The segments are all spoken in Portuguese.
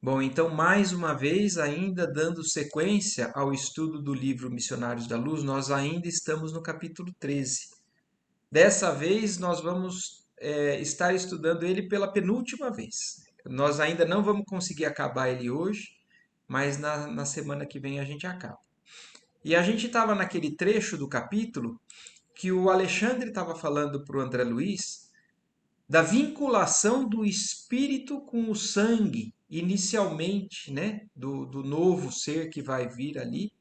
Bom, então, mais uma vez, ainda dando sequência ao estudo do livro Missionários da Luz, nós ainda estamos no capítulo 13. Dessa vez, nós vamos estar estudando ele pela penúltima vez. Nós ainda não vamos conseguir acabar ele hoje, mas na semana que vem a gente acaba. E a gente estava naquele trecho do capítulo que o Alexandre estava falando para o André Luiz da vinculação do espírito com o sangue, inicialmente, né, do novo ser que vai vir ali,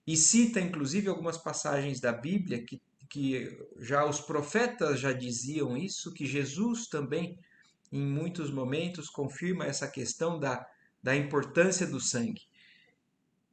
e cita inclusive algumas passagens da Bíblia que já os profetas já diziam isso, que Jesus também, em muitos momentos, confirma essa questão da importância do sangue,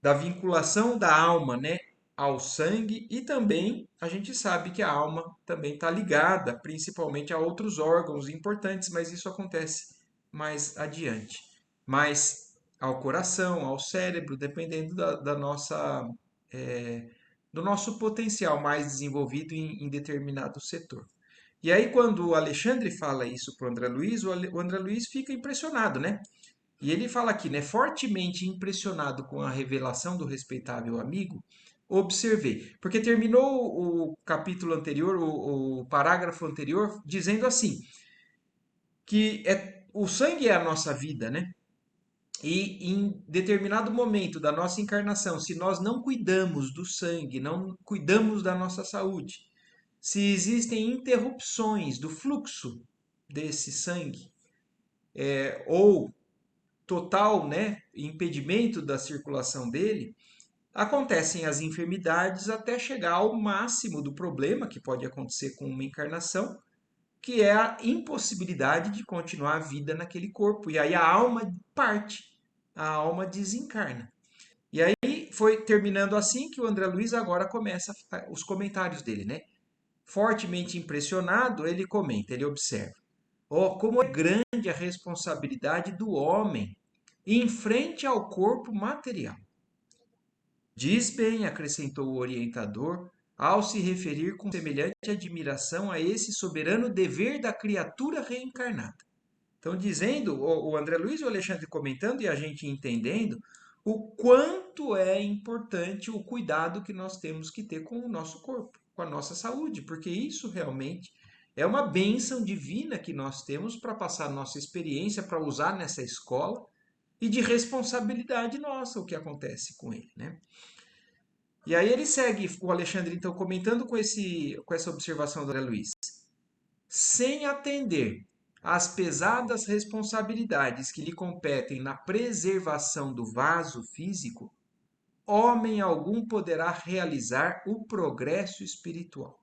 da vinculação da alma, né, ao sangue, e também a gente sabe que a alma também está ligada principalmente a outros órgãos importantes, mas isso acontece mais adiante. Mas ao coração, ao cérebro, dependendo da nossa, é, do nosso potencial mais desenvolvido em determinado setor. E aí, quando o Alexandre fala isso para o André Luiz, o André Luiz fica impressionado, né? E ele fala aqui, né? Fortemente impressionado com a revelação do respeitável amigo, observei. Porque terminou o capítulo anterior, o parágrafo anterior, dizendo assim, que o sangue é a nossa vida, né? E em determinado momento da nossa encarnação, se nós não cuidamos do sangue, não cuidamos da nossa saúde, se existem interrupções do fluxo desse sangue, ou total, né, impedimento da circulação dele, acontecem as enfermidades até chegar ao máximo do problema que pode acontecer com uma encarnação, que é a impossibilidade de continuar a vida naquele corpo. E aí a alma parte, a alma desencarna. E aí foi terminando assim que o André Luiz agora começa os comentários dele, né? Fortemente impressionado, ele comenta, ele observa. Oh, como é grande a responsabilidade do homem em frente ao corpo material. Diz bem, acrescentou o orientador, ao se referir com semelhante admiração a esse soberano dever da criatura reencarnada. Então, dizendo, o André Luiz e o Alexandre comentando e a gente entendendo o quanto é importante o cuidado que nós temos que ter com o nosso corpo, com a nossa saúde, porque isso realmente é uma bênção divina que nós temos para passar nossa experiência, para usar nessa escola e de responsabilidade nossa o que acontece com ele, né? E aí ele segue, o Alexandre então comentando com essa observação do André Luiz. Sem atender às pesadas responsabilidades que lhe competem na preservação do vaso físico, homem algum poderá realizar o progresso espiritual.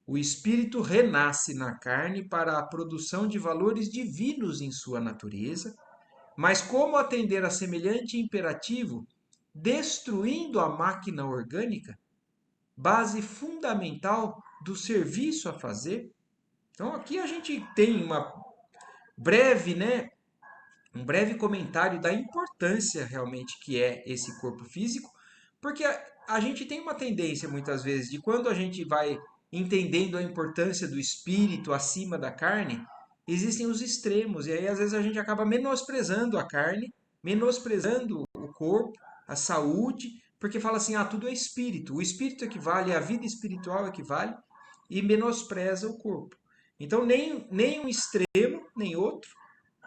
O espírito renasce na carne para a produção de valores divinos em sua natureza, mas como atender a semelhante imperativo, destruindo a máquina orgânica, base fundamental do serviço a fazer? Então aqui a gente tem uma breve, né, um breve comentário da importância realmente que é esse corpo físico, porque a gente tem uma tendência muitas vezes de quando a gente vai entendendo a importância do espírito acima da carne, existem os extremos, e aí às vezes a gente acaba menosprezando a carne, menosprezando o corpo, a saúde, porque fala assim, ah, tudo é espírito, o espírito equivale, a vida espiritual equivale, e menospreza o corpo. Então nem um extremo, nem outro,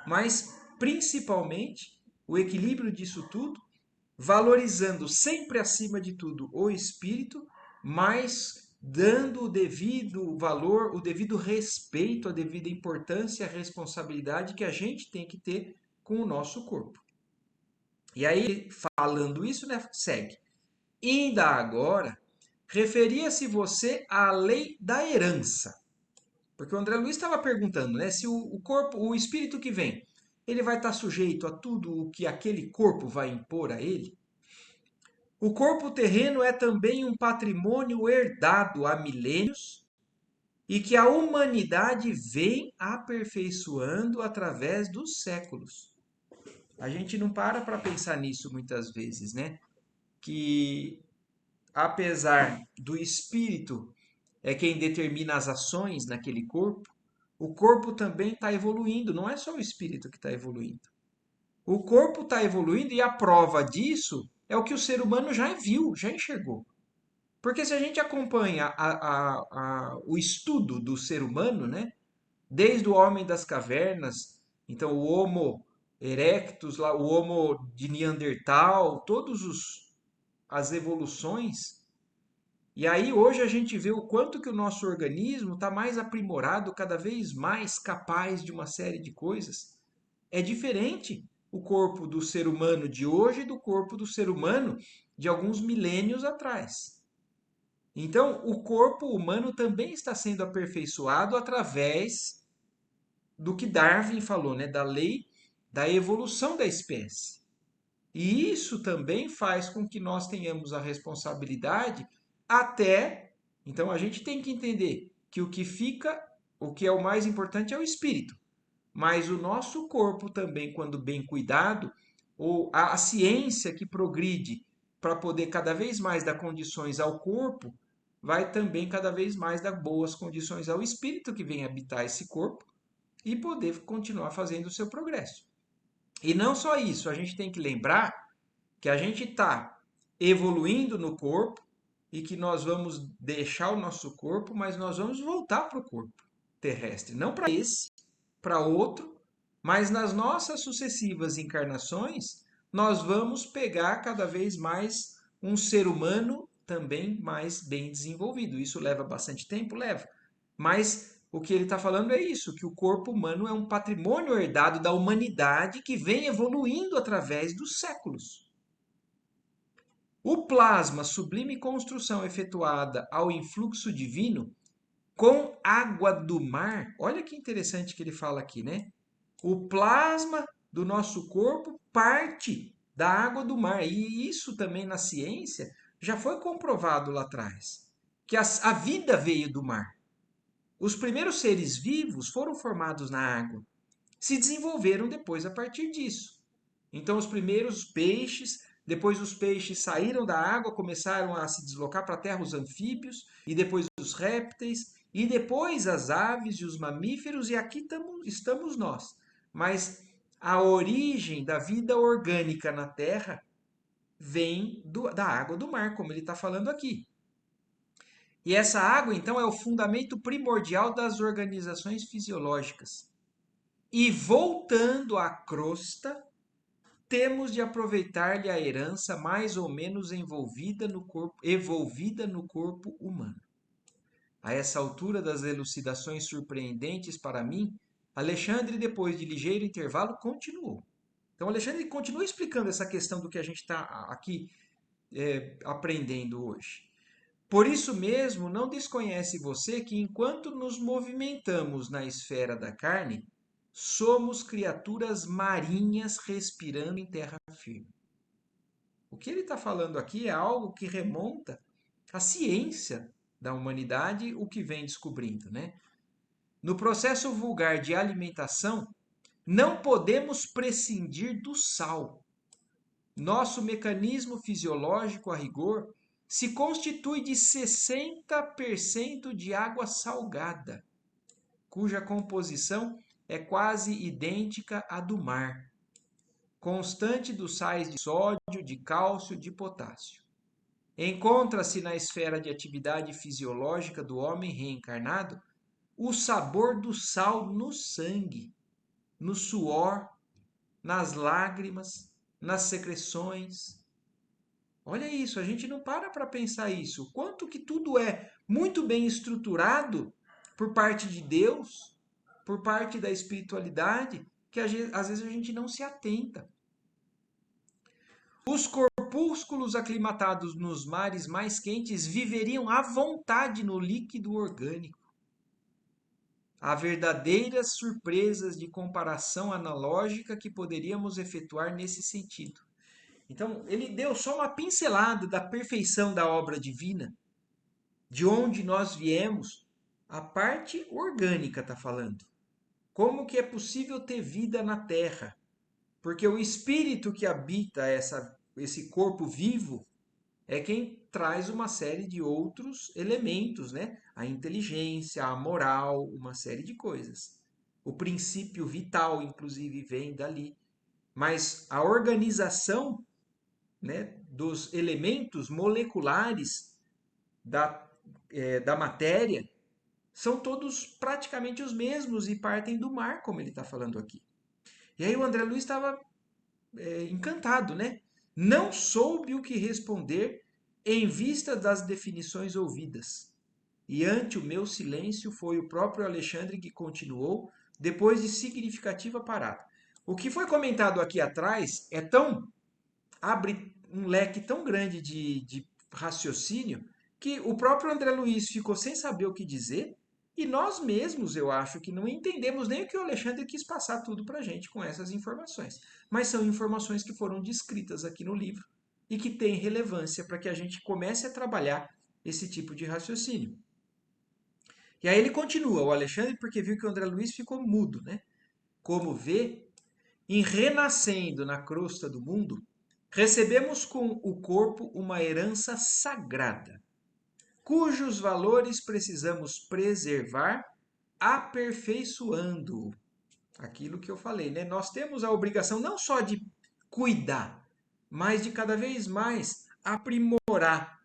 mas principalmente o equilíbrio disso tudo, valorizando sempre acima de tudo o espírito, mas dando o devido valor, o devido respeito, a devida importância, a responsabilidade que a gente tem que ter com o nosso corpo. E aí, falando isso, né, segue. Ainda agora, referia-se você à lei da herança. Porque o André Luiz estava perguntando, né, se o corpo, o espírito que vem, ele vai estar sujeito a tudo o que aquele corpo vai impor a ele? O corpo terreno é também um patrimônio herdado há milênios e que a humanidade vem aperfeiçoando através dos séculos. A gente não para pensar nisso muitas vezes, né? Que apesar do espírito é quem determina as ações naquele corpo, o corpo também está evoluindo, não é só o espírito que está evoluindo. O corpo está evoluindo e a prova disso é o que o ser humano já viu, já enxergou. Porque se a gente acompanha o estudo do ser humano, né? Desde o homem das cavernas, então o Homo erectus, lá, o Homo de Neandertal, as evoluções. E aí hoje a gente vê o quanto que o nosso organismo está mais aprimorado, cada vez mais capaz de uma série de coisas. É diferente o corpo do ser humano de hoje do corpo do ser humano de alguns milênios atrás. Então, o corpo humano também está sendo aperfeiçoado através do que Darwin falou, né, da lei da evolução da espécie. E isso também faz com que nós tenhamos a responsabilidade até. Então, a gente tem que entender que o que fica, o que é o mais importante é o espírito. Mas o nosso corpo também, quando bem cuidado, ou a ciência que progride para poder cada vez mais dar condições ao corpo, vai também cada vez mais dar boas condições ao espírito que vem habitar esse corpo e poder continuar fazendo o seu progresso. E não só isso, a gente tem que lembrar que a gente está evoluindo no corpo e que nós vamos deixar o nosso corpo, mas nós vamos voltar para o corpo terrestre, não para esse, para outro, mas nas nossas sucessivas encarnações, nós vamos pegar cada vez mais um ser humano também mais bem desenvolvido. Isso leva bastante tempo? Leva. Mas o que ele está falando é isso, que o corpo humano é um patrimônio herdado da humanidade que vem evoluindo através dos séculos. O plasma, sublime construção efetuada ao influxo divino com água do mar, olha que interessante que ele fala aqui, né? O plasma do nosso corpo parte da água do mar. E isso também na ciência já foi comprovado lá atrás, que a vida veio do mar. Os primeiros seres vivos foram formados na água, se desenvolveram depois a partir disso. Então, os primeiros peixes, depois os peixes saíram da água, começaram a se deslocar para a terra, os anfíbios, e depois os répteis, e depois as aves e os mamíferos, e aqui estamos nós. Mas a origem da vida orgânica na terra vem da água do mar, como ele está falando aqui. E essa água, então, é o fundamento primordial das organizações fisiológicas. E voltando à crosta, temos de aproveitar-lhe a herança mais ou menos evolvida no corpo humano. A essa altura das elucidações surpreendentes para mim, Alexandre, depois de ligeiro intervalo, continuou. Então, Alexandre continua explicando essa questão do que a gente está aqui aprendendo hoje. Por isso mesmo, não desconhece você que enquanto nos movimentamos na esfera da carne, somos criaturas marinhas respirando em terra firme. O que ele está falando aqui é algo que remonta à ciência da humanidade, o que vem descobrindo, né? No processo vulgar de alimentação, não podemos prescindir do sal. Nosso mecanismo fisiológico, a rigor, se constitui de 60% de água salgada, cuja composição é quase idêntica à do mar, constante dos sais de sódio, de cálcio, de potássio. Encontra-se na esfera de atividade fisiológica do homem reencarnado o sabor do sal no sangue, no suor, nas lágrimas, nas secreções. Olha isso, a gente não para pensar isso. Quanto que tudo é muito bem estruturado por parte de Deus, por parte da espiritualidade, que às vezes a gente não se atenta. Os corpúsculos aclimatados nos mares mais quentes viveriam à vontade no líquido orgânico. Há verdadeiras surpresas de comparação analógica que poderíamos efetuar nesse sentido. Então, ele deu só uma pincelada da perfeição da obra divina, de onde nós viemos, a parte orgânica está falando. Como que é possível ter vida na Terra? Porque o espírito que habita esse corpo vivo é quem traz uma série de outros elementos, né? A inteligência, a moral, uma série de coisas. O princípio vital, inclusive, vem dali. mas a organização, né, dos elementos moleculares da, da matéria são todos praticamente os mesmos e partem do mar, como ele está falando aqui. E aí o André Luiz estava encantado, né? Não soube o que responder em vista das definições ouvidas. E ante o meu silêncio foi o próprio Alexandre que continuou, depois de significativa parada. O que foi comentado aqui atrás abre um leque tão grande de raciocínio que o próprio André Luiz ficou sem saber o que dizer e nós mesmos, eu acho que não entendemos nem o que o Alexandre quis passar tudo para a gente com essas informações. Mas são informações que foram descritas aqui no livro e que têm relevância para que a gente comece a trabalhar esse tipo de raciocínio. E aí ele continua, o Alexandre, porque viu que o André Luiz ficou mudo, né? Como vê, em renascendo na crosta do mundo, recebemos com o corpo uma herança sagrada, cujos valores precisamos preservar, aperfeiçoando-o. Aquilo que eu falei, né? Nós temos a obrigação não só de cuidar, mas de cada vez mais aprimorar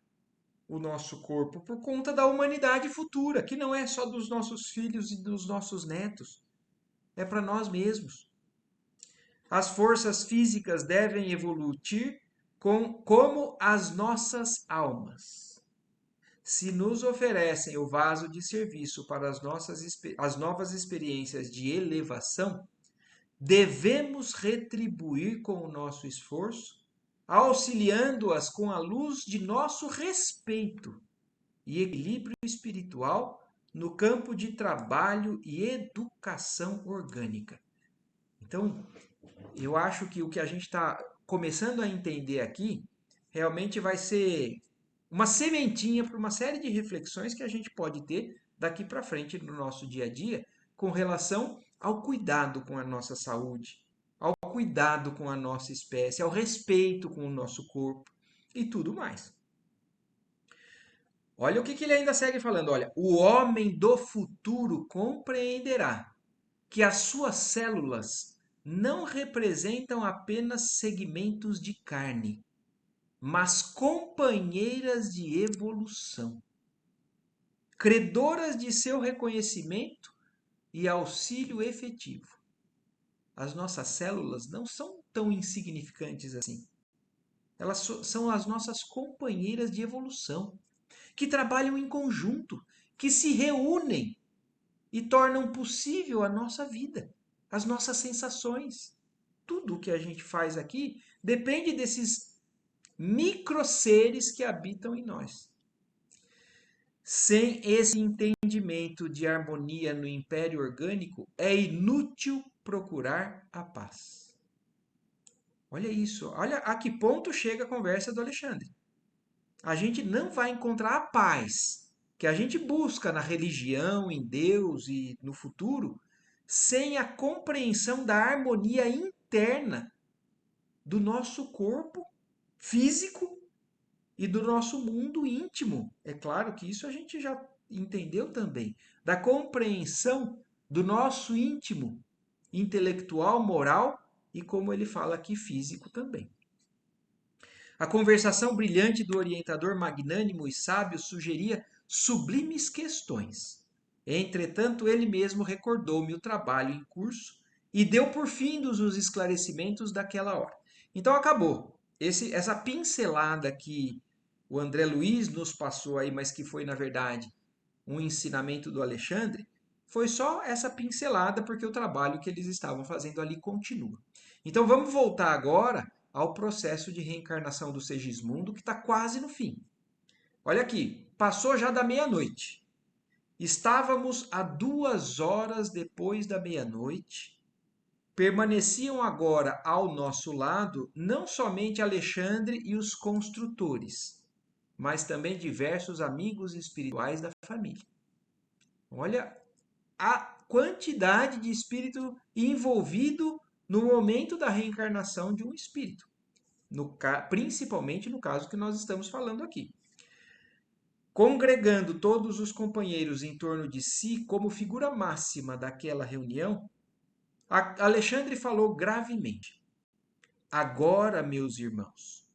o nosso corpo por conta da humanidade futura, que não é só dos nossos filhos e dos nossos netos, é para nós mesmos. As forças físicas devem evoluir como as nossas almas. Se nos oferecem o vaso de serviço para as novas experiências de elevação, devemos retribuir com o nosso esforço, auxiliando-as com a luz de nosso respeito e equilíbrio espiritual no campo de trabalho e educação orgânica. Então, eu acho que o que a gente está começando a entender aqui realmente vai ser uma sementinha para uma série de reflexões que a gente pode ter daqui para frente no nosso dia a dia com relação ao cuidado com a nossa saúde, ao cuidado com a nossa espécie, ao respeito com o nosso corpo e tudo mais. Olha o que ele ainda segue falando. Olha, o homem do futuro compreenderá que as suas células não representam apenas segmentos de carne, mas companheiras de evolução, credoras de seu reconhecimento e auxílio efetivo. As nossas células não são tão insignificantes assim. Elas são as nossas companheiras de evolução, que trabalham em conjunto, que se reúnem e tornam possível a nossa vida, as nossas sensações. Tudo o que a gente faz aqui depende desses microseres que habitam em nós. Sem esse entendimento de harmonia no império orgânico, é inútil procurar a paz. Olha isso, olha a que ponto chega a conversa do Alexandre. A gente não vai encontrar a paz que a gente busca na religião, em Deus e no futuro, sem a compreensão da harmonia interna do nosso corpo físico e do nosso mundo íntimo. É claro que isso a gente já entendeu também. Da compreensão do nosso íntimo, intelectual, moral e, como ele fala aqui, físico também. A conversação brilhante do orientador magnânimo e sábio sugeria sublimes questões. Entretanto, ele mesmo recordou-me o trabalho em curso e deu por findos os esclarecimentos daquela hora. Então acabou. Essa pincelada que o André Luiz nos passou aí, mas que foi, na verdade, um ensinamento do Alexandre, foi só essa pincelada, porque o trabalho que eles estavam fazendo ali continua. Então vamos voltar agora ao processo de reencarnação do Segismundo, que está quase no fim. Olha aqui, passou já da meia-noite. Estávamos a 2 horas depois da meia-noite. Permaneciam agora ao nosso lado não somente Alexandre e os construtores, mas também diversos amigos espirituais da família. Olha a quantidade de espírito envolvido no momento da reencarnação de um espírito, principalmente no caso que nós estamos falando aqui. Congregando todos os companheiros em torno de si como figura máxima daquela reunião, Alexandre falou gravemente. Agora, meus irmãos,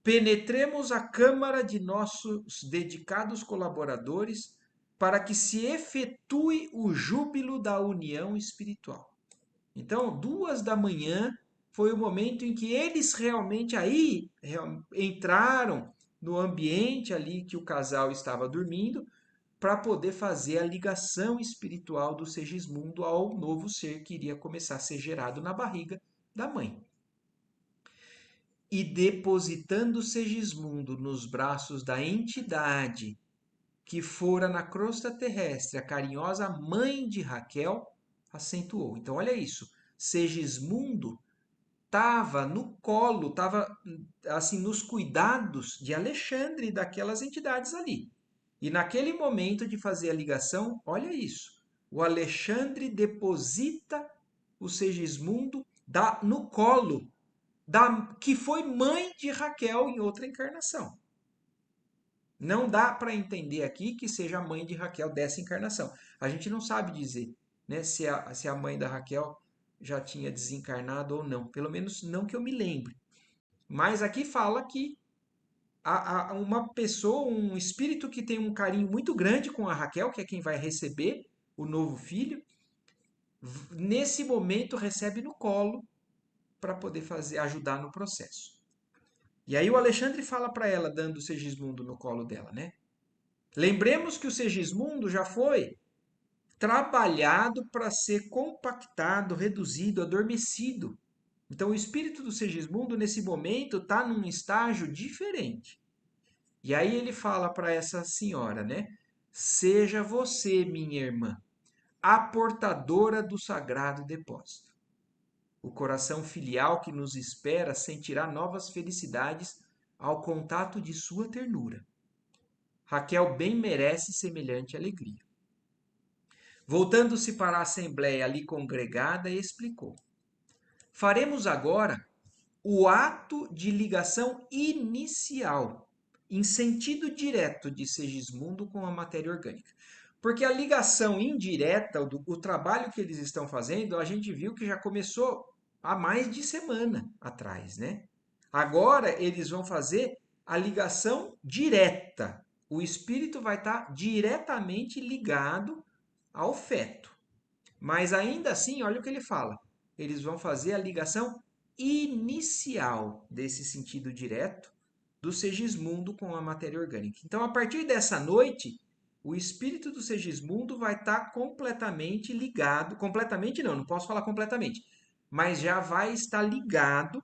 penetremos a câmara de nossos dedicados colaboradores para que se efetue o júbilo da união espiritual. Então, 2 da manhã foi o momento em que eles realmente aí entraram no ambiente ali que o casal estava dormindo para poder fazer a ligação espiritual do Segismundo ao novo ser que iria começar a ser gerado na barriga da mãe. E depositando Segismundo nos braços da entidade que fora na crosta terrestre a carinhosa mãe de Raquel, acentuou. Então, olha isso. Segismundo estava no colo, estava assim nos cuidados de Alexandre e daquelas entidades ali. E naquele momento de fazer a ligação, olha isso. O Alexandre deposita o Segismundo no colo que foi mãe de Raquel em outra encarnação. Não dá para entender aqui que seja a mãe de Raquel dessa encarnação. A gente não sabe dizer, né, se a mãe da Raquel já tinha desencarnado ou não. Pelo menos não que eu me lembre. Mas aqui fala que uma pessoa, um espírito que tem um carinho muito grande com a Raquel, que é quem vai receber o novo filho, nesse momento recebe no colo para poder ajudar no processo. E aí o Alexandre fala para ela, dando o Segismundo no colo dela, né? Lembremos que o Segismundo já foi trabalhado para ser compactado, reduzido, adormecido. Então, o espírito do Segismundo, nesse momento, está num estágio diferente. E aí ele fala para essa senhora, né? Seja você, minha irmã, a portadora do sagrado depósito. O coração filial que nos espera sentirá novas felicidades ao contato de sua ternura. Raquel bem merece semelhante alegria. Voltando-se para a assembleia ali congregada, explicou: faremos agora o ato de ligação inicial, em sentido direto de Segismundo com a matéria orgânica. Porque a ligação indireta, o trabalho que eles estão fazendo, a gente viu que já começou há mais de semana atrás, né? Agora eles vão fazer a ligação direta. O espírito vai estar diretamente ligado ao feto. Mas ainda assim, olha o que ele fala. Eles vão fazer a ligação inicial desse sentido direto do Segismundo com a matéria orgânica. Então, a partir dessa noite, o espírito do Segismundo vai estar completamente ligado, completamente não, não posso falar completamente, mas já vai estar ligado,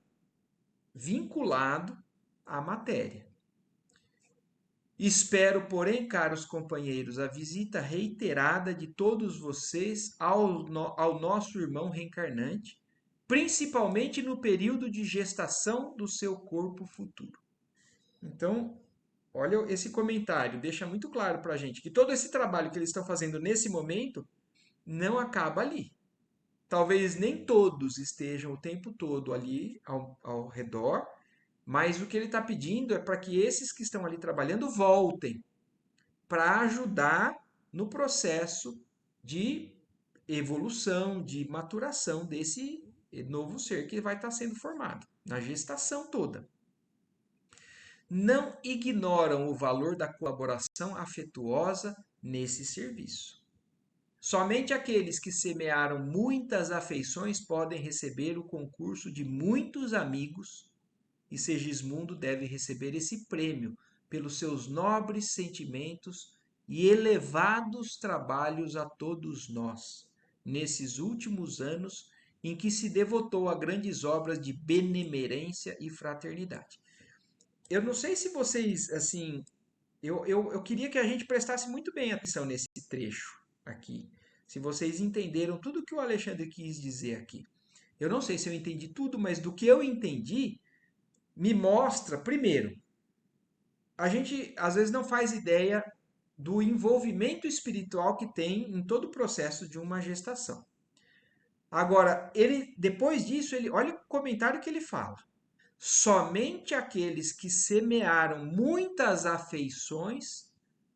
vinculado à matéria. Espero, porém, caros companheiros, a visita reiterada de todos vocês ao nosso irmão reencarnante, principalmente no período de gestação do seu corpo futuro. Então, olha esse comentário, deixa muito claro para a gente que todo esse trabalho que eles estão fazendo nesse momento não acaba ali. Talvez nem todos estejam o tempo todo ali ao redor, mas o que ele está pedindo é para que esses que estão ali trabalhando voltem para ajudar no processo de evolução, de maturação desse novo ser que vai estar sendo formado, na gestação toda. Não ignoram o valor da colaboração afetuosa nesse serviço. Somente aqueles que semearam muitas afeições podem receber o concurso de muitos amigos, e Segismundo deve receber esse prêmio pelos seus nobres sentimentos e elevados trabalhos a todos nós, nesses últimos anos em que se devotou a grandes obras de benemerência e fraternidade. Eu não sei se vocês, assim, eu queria que a gente prestasse muito bem atenção nesse trecho aqui. Se vocês entenderam tudo que o Alexandre quis dizer aqui. Eu não sei se eu entendi tudo, mas do que eu entendi, me mostra, primeiro, a gente às vezes não faz ideia do envolvimento espiritual que tem em todo o processo de uma gestação. Agora, depois disso, olha o comentário que ele fala. Somente aqueles que semearam muitas afeições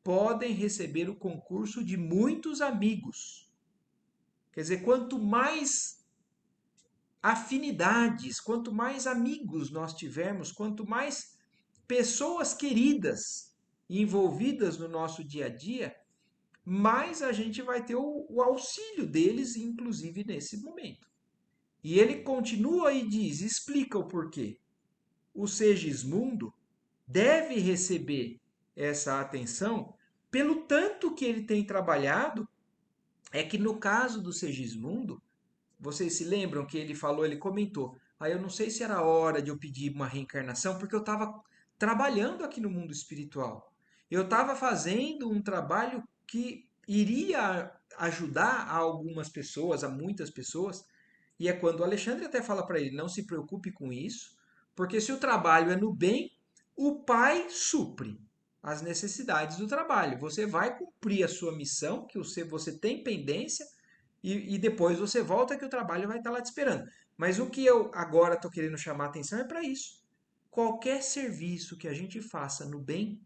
podem receber o concurso de muitos amigos. Quer dizer, quanto mais afinidades, quanto mais amigos nós tivermos, quanto mais pessoas queridas envolvidas no nosso dia a dia, mais a gente vai ter o auxílio deles, inclusive nesse momento. E ele continua e diz, explica o porquê. O Segismundo deve receber essa atenção pelo tanto que ele tem trabalhado. É que no caso do Segismundo, vocês se lembram que ele falou, ele comentou, eu não sei se era hora de eu pedir uma reencarnação, porque eu estava trabalhando aqui no mundo espiritual. Eu estava fazendo um trabalho que iria ajudar a algumas pessoas, a muitas pessoas, e é quando o Alexandre até fala para ele, não se preocupe com isso, porque se o trabalho é no bem, o Pai supre as necessidades do trabalho. Você vai cumprir a sua missão, que você tem pendência, e depois você volta que o trabalho vai estar lá te esperando. Mas o que eu agora estou querendo chamar a atenção é para isso. Qualquer serviço que a gente faça no bem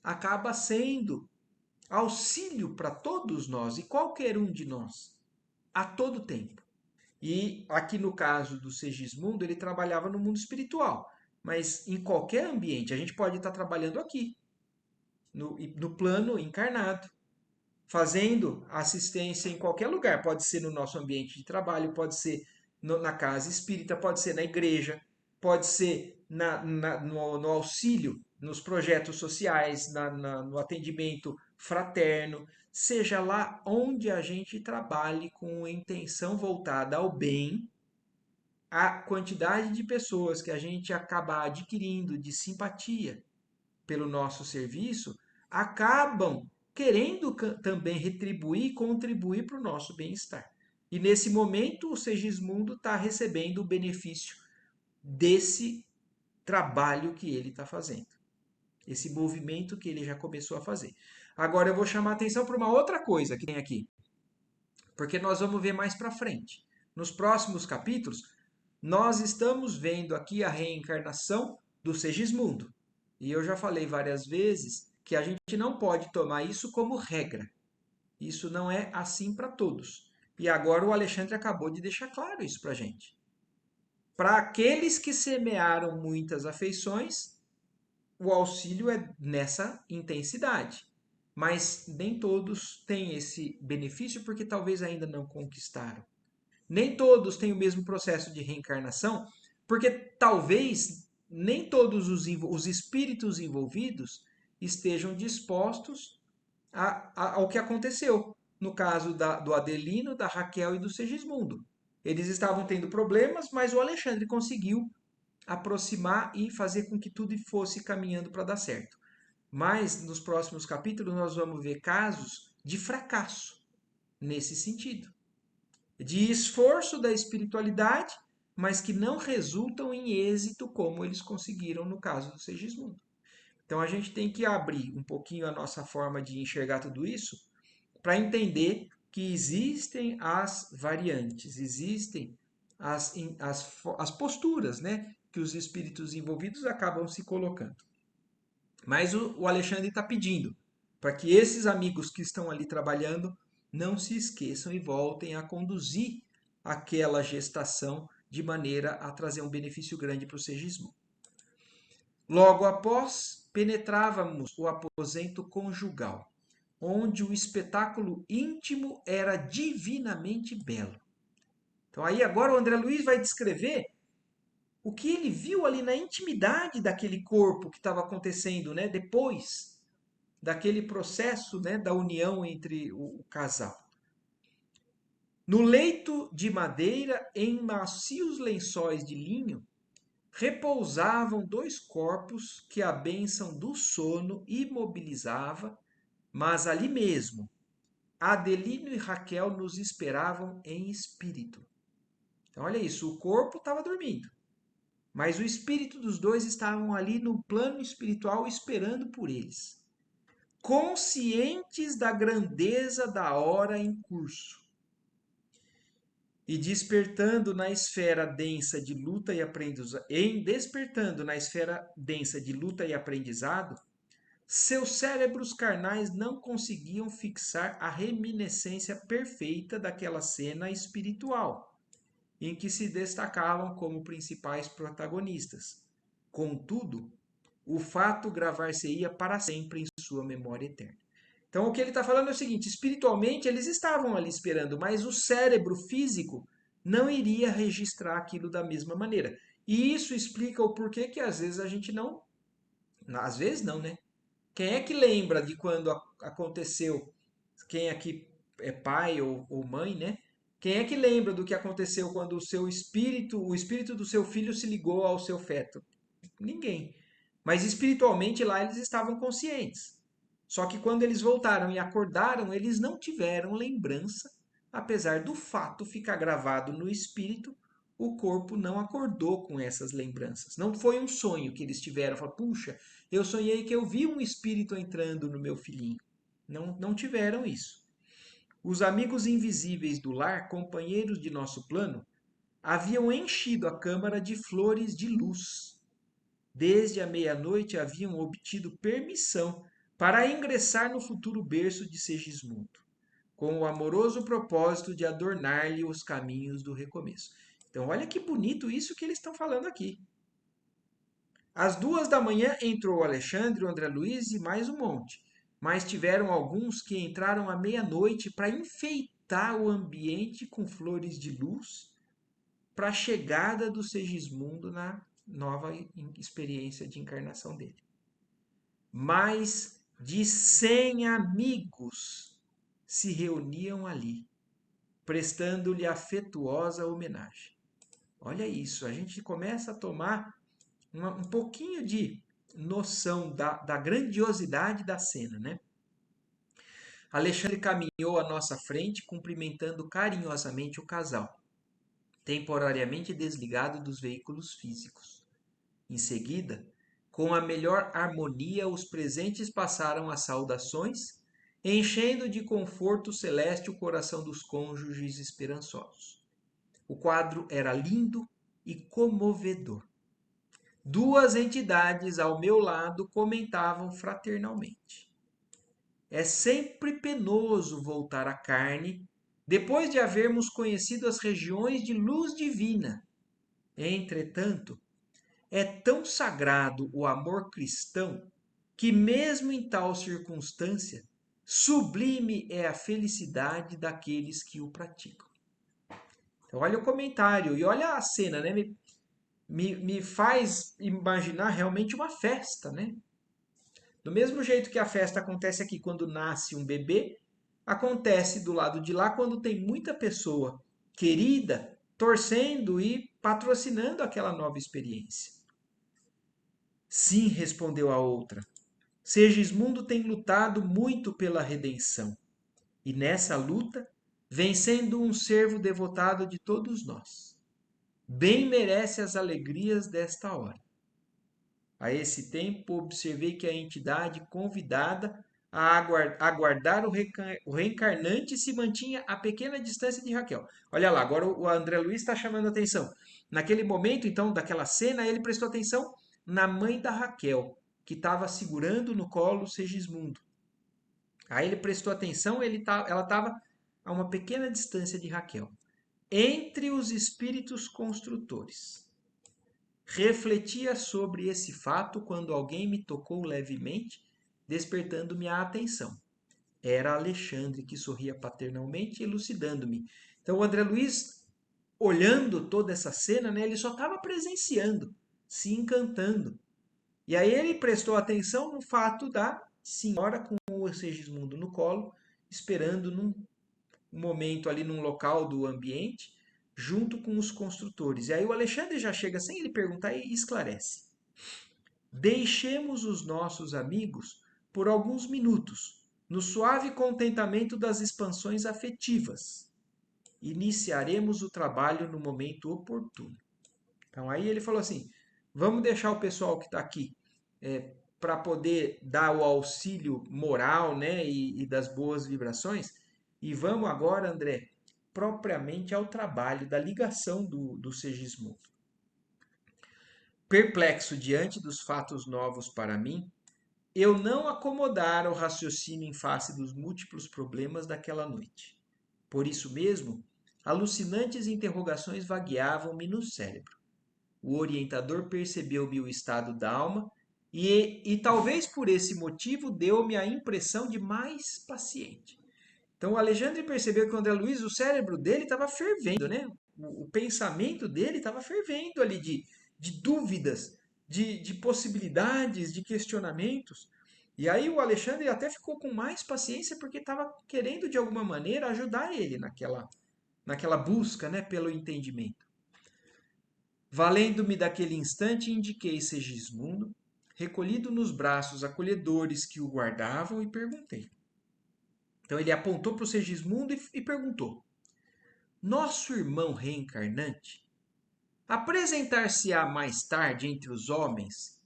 acaba sendo auxílio para todos nós e qualquer um de nós, a todo tempo. E aqui no caso do Segismundo, ele trabalhava no mundo espiritual, mas em qualquer ambiente, a gente pode estar trabalhando aqui, no plano encarnado, fazendo assistência em qualquer lugar. Pode ser no nosso ambiente de trabalho, pode ser na casa espírita, pode ser na igreja, pode ser no auxílio, nos projetos sociais, no atendimento fraterno, seja lá onde a gente trabalhe com intenção voltada ao bem, a quantidade de pessoas que a gente acabar adquirindo de simpatia pelo nosso serviço acabam querendo também retribuir e contribuir para o nosso bem-estar. E nesse momento o Segismundo está recebendo o benefício desse trabalho que ele está fazendo, esse movimento que ele já começou a fazer. Agora eu vou chamar a atenção para uma outra coisa que tem aqui, porque nós vamos ver mais para frente. Nos próximos capítulos, nós estamos vendo aqui a reencarnação do Segismundo. E eu já falei várias vezes que a gente não pode tomar isso como regra. Isso não é assim para todos. E agora o Alexandre acabou de deixar claro isso para a gente. Para aqueles que semearam muitas afeições, o auxílio é nessa intensidade. Mas nem todos têm esse benefício porque talvez ainda não conquistaram. Nem todos têm o mesmo processo de reencarnação, porque talvez nem todos os espíritos envolvidos estejam dispostos ao que aconteceu. No caso do Adelino, da Raquel e do Segismundo. Eles estavam tendo problemas, mas o Alexandre conseguiu aproximar e fazer com que tudo fosse caminhando para dar certo. Mas nos próximos capítulos nós vamos ver casos de fracasso nesse sentido, de esforço da espiritualidade, mas que não resultam em êxito como eles conseguiram no caso do Segismundo. Então a gente tem que abrir um pouquinho a nossa forma de enxergar tudo isso para entender que existem as variantes, existem as posturas, né, que os espíritos envolvidos acabam se colocando. Mas o Alexandre está pedindo para que esses amigos que estão ali trabalhando não se esqueçam e voltem a conduzir aquela gestação de maneira a trazer um benefício grande para o Segismundo. Logo após, penetrávamos o aposento conjugal, onde o espetáculo íntimo era divinamente belo. Então aí agora o André Luiz vai descrever o que ele viu ali na intimidade daquele corpo que estava acontecendo, né, depois daquele processo, né, da união entre o casal. No leito de madeira, em macios lençóis de linho, repousavam dois corpos que a bênção do sono imobilizava, mas ali mesmo, Adelino e Raquel nos esperavam em espírito. Então, olha isso, o corpo estava dormindo, mas o espírito dos dois estavam ali no plano espiritual esperando por eles, conscientes da grandeza da hora em curso. E despertando na esfera densa de luta e aprendizado, seus cérebros carnais não conseguiam fixar a reminiscência perfeita daquela cena espiritual. em que se destacavam como principais protagonistas. Contudo, o fato gravar-se-ia para sempre em sua memória eterna. Então, o que ele está falando é o seguinte: espiritualmente eles estavam ali esperando, mas o cérebro físico não iria registrar aquilo da mesma maneira. E isso explica o porquê que às vezes a gente não. Às vezes não, né? Quem é que lembra de quando aconteceu? Quem aqui é pai ou mãe, né? Quem é que lembra do que aconteceu quando o espírito do seu filho se ligou ao seu feto? Ninguém. Mas espiritualmente lá eles estavam conscientes. Só que quando eles voltaram e acordaram, eles não tiveram lembrança, apesar do fato ficar gravado no espírito, o corpo não acordou com essas lembranças. Não foi um sonho que eles tiveram, falaram, puxa, eu sonhei que eu vi um espírito entrando no meu filhinho. Não, não tiveram isso. Os amigos invisíveis do lar, companheiros de nosso plano, haviam enchido a câmara de flores de luz. Desde a meia-noite haviam obtido permissão para ingressar no futuro berço de Segismundo, com o amoroso propósito de adornar-lhe os caminhos do recomeço. Então, olha que bonito isso que eles estão falando aqui. Às 2 da manhã entrou Alexandre, o André Luiz e mais um monte. Mas tiveram alguns que entraram à meia-noite para enfeitar o ambiente com flores de luz para a chegada do Segismundo na nova experiência de encarnação dele. Mais de 100 amigos se reuniam ali, prestando-lhe afetuosa homenagem. Olha isso, a gente começa a tomar um pouquinho de noção da grandiosidade da cena, né? Alexandre caminhou à nossa frente, cumprimentando carinhosamente o casal, temporariamente desligado dos veículos físicos. Em seguida, com a melhor harmonia, os presentes passaram as saudações, enchendo de conforto celeste o coração dos cônjuges esperançosos. O quadro era lindo e comovedor. Duas entidades ao meu lado comentavam fraternalmente. É sempre penoso voltar à carne depois de havermos conhecido as regiões de luz divina. Entretanto, é tão sagrado o amor cristão que, mesmo em tal circunstância, sublime é a felicidade daqueles que o praticam. Então, olha o comentário e olha a cena, né? Me faz imaginar realmente uma festa, né? Do mesmo jeito que a festa acontece aqui quando nasce um bebê, acontece do lado de lá quando tem muita pessoa querida torcendo e patrocinando aquela nova experiência. Sim, respondeu a outra. Segismundo tem lutado muito pela redenção, e nessa luta vem sendo um servo devotado de todos nós. Bem merece as alegrias desta hora. A esse tempo, observei que a entidade convidada a aguardar o reencarnante se mantinha a pequena distância de Raquel. Olha lá, agora o André Luiz está chamando atenção. Naquele momento, então, daquela cena, ele prestou atenção na mãe da Raquel, que estava segurando no colo Segismundo. Aí ele prestou atenção, ela estava a uma pequena distância de Raquel, entre os espíritos construtores. Refletia sobre esse fato quando alguém me tocou levemente, despertando-me a atenção. Era Alexandre, que sorria paternalmente, elucidando-me. Então o André Luiz, olhando toda essa cena, né, ele só estava presenciando, se encantando. E aí ele prestou atenção no fato da senhora com o Segismundo no colo, esperando num momento ali num local do ambiente, junto com os construtores. E aí o Alexandre já chega sem ele perguntar e esclarece. Deixemos os nossos amigos por alguns minutos, no suave contentamento das expansões afetivas. Iniciaremos o trabalho no momento oportuno. Então aí ele falou assim: vamos deixar o pessoal que está aqui para poder dar o auxílio moral, né, e das boas vibrações. E vamos agora, André, propriamente ao trabalho da ligação do Segismundo. Perplexo diante dos fatos novos para mim, eu não acomodara o raciocínio em face dos múltiplos problemas daquela noite. Por isso mesmo, Alucinantes interrogações vagueavam-me no cérebro. O orientador percebeu-me o estado da alma e talvez por esse motivo deu-me a impressão de mais paciente. Então o Alexandre percebeu que o André Luiz, o cérebro dele estava fervendo, né? O pensamento dele estava fervendo ali de dúvidas, de possibilidades, de questionamentos. E aí o Alexandre até ficou com mais paciência porque estava querendo de alguma maneira ajudar ele naquela busca, né, pelo entendimento. Valendo-me daquele instante, indiquei Segismundo, recolhido nos braços acolhedores que o guardavam, e perguntei. Então ele apontou para o Segismundo e perguntou: Nosso irmão reencarnante apresentar-se-á mais tarde entre os homens,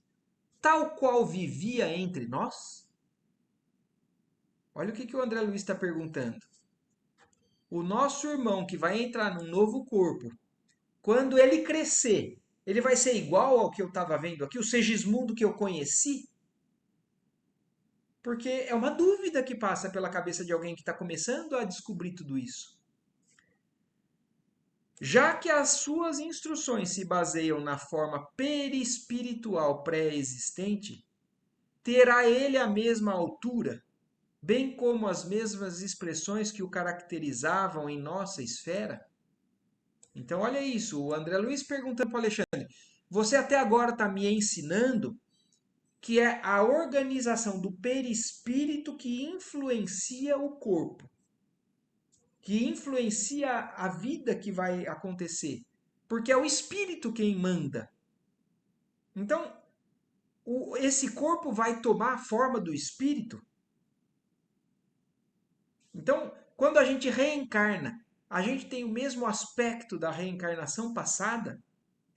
tal qual vivia entre nós? Olha o que o André Luiz está perguntando. O nosso irmão que vai entrar num novo corpo, quando ele crescer, ele vai ser igual ao que eu estava vendo aqui, o Segismundo que eu conheci? Porque é uma dúvida que passa pela cabeça de alguém que está começando a descobrir tudo isso. Já que as suas instruções se baseiam na forma perispiritual pré-existente, terá ele a mesma altura, bem como as mesmas expressões que o caracterizavam em nossa esfera? Então, olha isso, o André Luiz perguntando para o Alexandre, você até agora está me ensinando que é a organização do perispírito que influencia o corpo, que influencia a vida que vai acontecer, porque é o espírito quem manda. Então, esse corpo vai tomar a forma do espírito. Então, quando a gente reencarna, a gente tem o mesmo aspecto da reencarnação passada?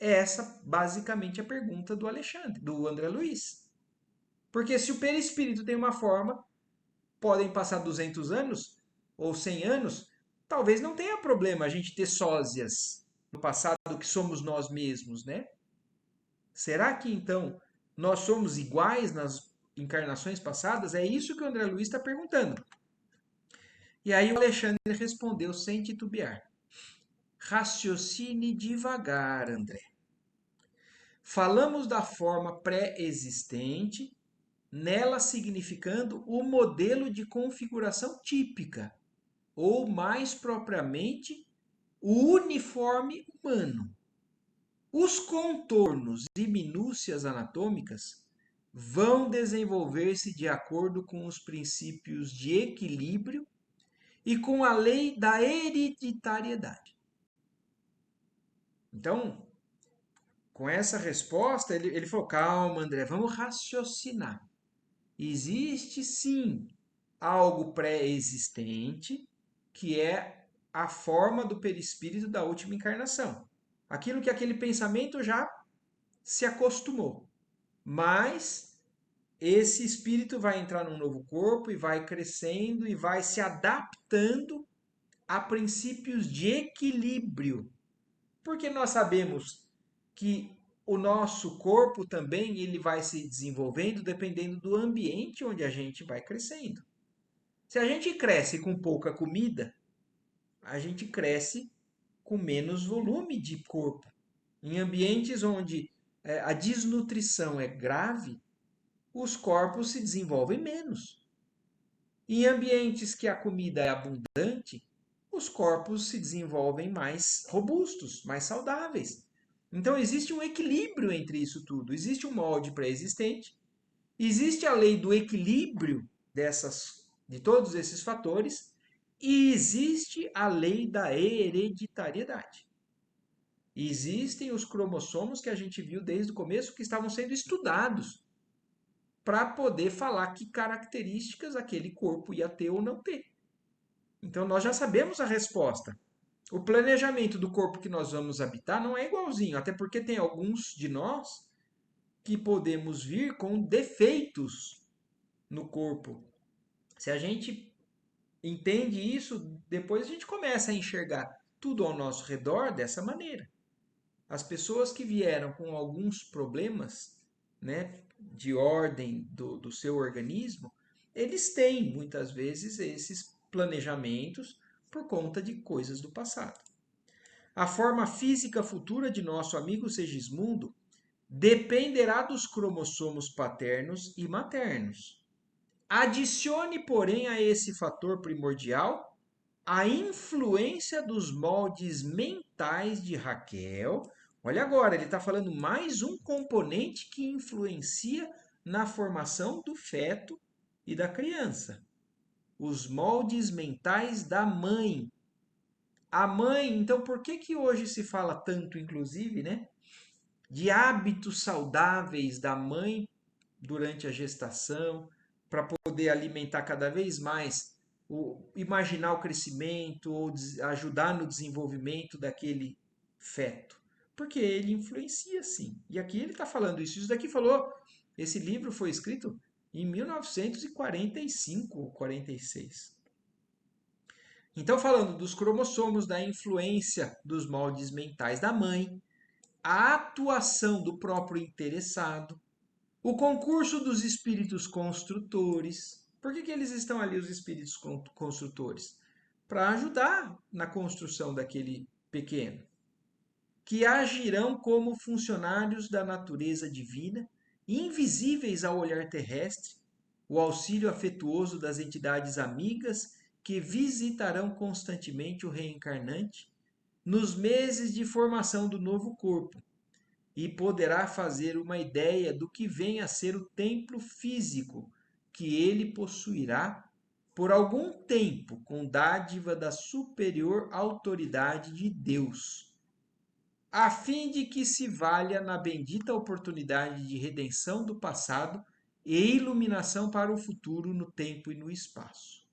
É essa basicamente a pergunta do Alexandre, do André Luiz. Porque se o perispírito tem uma forma, podem passar 200 anos ou 100 anos, talvez não tenha problema a gente ter sósias no passado que somos nós mesmos, né? Será que então nós somos iguais nas encarnações passadas? É isso que o André Luiz está perguntando. E aí o Alexandre respondeu sem titubear. Raciocine devagar, André. Falamos da forma pré-existente, nela significando o modelo de configuração típica, ou mais propriamente, o uniforme humano. Os contornos e minúcias anatômicas vão desenvolver-se de acordo com os princípios de equilíbrio e com a lei da hereditariedade. Então, com essa resposta, ele falou: calma, André, vamos raciocinar. Existe sim algo pré-existente, que é a forma do perispírito da última encarnação. Aquilo que aquele pensamento já se acostumou. Mas esse espírito vai entrar num novo corpo e vai crescendo e vai se adaptando a princípios de equilíbrio. Porque nós sabemos que o nosso corpo também ele vai se desenvolvendo dependendo do ambiente onde a gente vai crescendo. Se a gente cresce com pouca comida, a gente cresce com menos volume de corpo. Em ambientes onde a desnutrição é grave, os corpos se desenvolvem menos. Em ambientes que a comida é abundante, os corpos se desenvolvem mais robustos, mais saudáveis. Então existe um equilíbrio entre isso tudo. Existe um molde pré-existente, existe a lei do equilíbrio de todos esses fatores e existe a lei da hereditariedade. Existem os cromossomos que a gente viu desde o começo que estavam sendo estudados para poder falar que características aquele corpo ia ter ou não ter. Então nós já sabemos a resposta. O planejamento do corpo que nós vamos habitar não é igualzinho, até porque tem alguns de nós que podemos vir com defeitos no corpo. Se a gente entende isso, depois a gente começa a enxergar tudo ao nosso redor dessa maneira. As pessoas que vieram com alguns problemas, né, de ordem do seu organismo, eles têm muitas vezes esses planejamentos por conta de coisas do passado. A forma física futura de nosso amigo Segismundo dependerá dos cromossomos paternos e maternos. Adicione, porém, a esse fator primordial a influência dos moldes mentais de Raquel. Olha agora, ele está falando mais um componente que influencia na formação do feto e da criança. Os moldes mentais da mãe. A mãe, então, por que que hoje se fala tanto, inclusive, né, de hábitos saudáveis da mãe durante a gestação, para poder alimentar cada vez mais, imaginar o crescimento ou ajudar no desenvolvimento daquele feto? Porque ele influencia sim. E aqui ele está falando isso. Isso daqui falou, esse livro foi escrito em 1945 ou 46. Então, falando dos cromossomos, da influência dos moldes mentais da mãe, a atuação do próprio interessado, o concurso dos espíritos construtores. Por que que eles estão ali, os espíritos construtores? Para ajudar na construção daquele pequeno. Que agirão como funcionários da natureza divina, invisíveis ao olhar terrestre, o auxílio afetuoso das entidades amigas que visitarão constantemente o reencarnante nos meses de formação do novo corpo, e poderá fazer uma ideia do que vem a ser o templo físico que ele possuirá por algum tempo com dádiva da superior autoridade de Deus, a fim de que se valha na bendita oportunidade de redenção do passado e iluminação para o futuro no tempo e no espaço.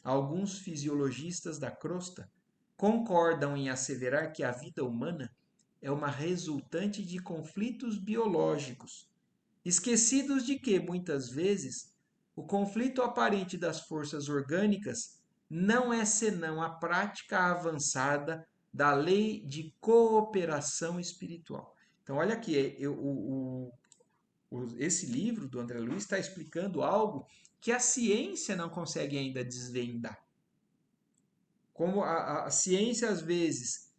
Alguns fisiologistas da crosta concordam em asseverar que a vida humana é uma resultante de conflitos biológicos, esquecidos de que, muitas vezes, o conflito aparente das forças orgânicas não é senão a prática avançada da lei de cooperação espiritual. Então, olha aqui, esse livro do André Luiz está explicando algo que a ciência não consegue ainda desvendar. Como a ciência, às vezes,